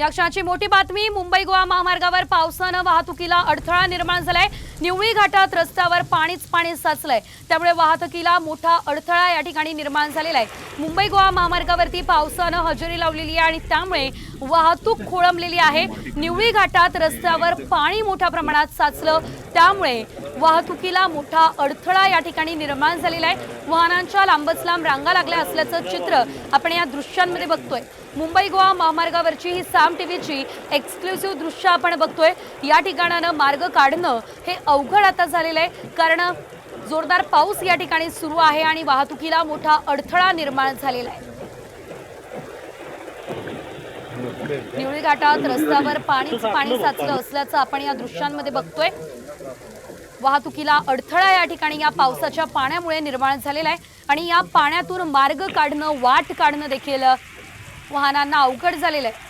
या क्षणाची मोठी बातमी। मुंबई गोवा महामार्गावर पावसानं वाहतुकीला अडथळा निर्माण झालाय। निवळी घाटात रस्त्यावर पाणीच पाणी साचलंय, त्यामुळे वाहतुकीला मोठा अडथळा या ठिकाणी निर्माण झालेला आहे। मुंबई गोवा महामार्गावरती पावसानं हजेरी लावलेली आहे आणि त्यामुळे वाहतूक खोळंबलेली आहे। निवळी घाटात रस्त्यावर पाणी मोठ्या प्रमाणात साचलं, त्यामुळे वाहतुकीला मोठा अडथळा या ठिकाणी निर्माण झालेला आहे। वाहनांच्या लांबच लांब रांगा लागल्या असल्याचं चित्र आपण या दृश्यांमध्ये बघतोय। मुंबई गोवा महामार्गावरची ही साम टीव्हीची एक्सक्लुसिव्ह दृश्य आपण बघतोय। या ठिकाणानं मार्ग काढणं हे अवघड आता झालेलं आहे, कारण जोरदार पाऊस या ठिकाणी सुरू आहे आणि वाहतुकीला मोठा अडथळा निर्माण झालेला आहे। निवळी घाटात रस्त्यावर पाणीच पाणी साचलं असल्याचं आपण या दृश्यांमध्ये बघतोय। वाहतुकीला अडथळा या ठिकाणी या पावसाच्या पाण्यामुळे निर्माण झालेला आहे आणि या पाण्यातून मार्ग काढणं, वाट काढणं देखील वाहनांना अवघड झालेलं आहे।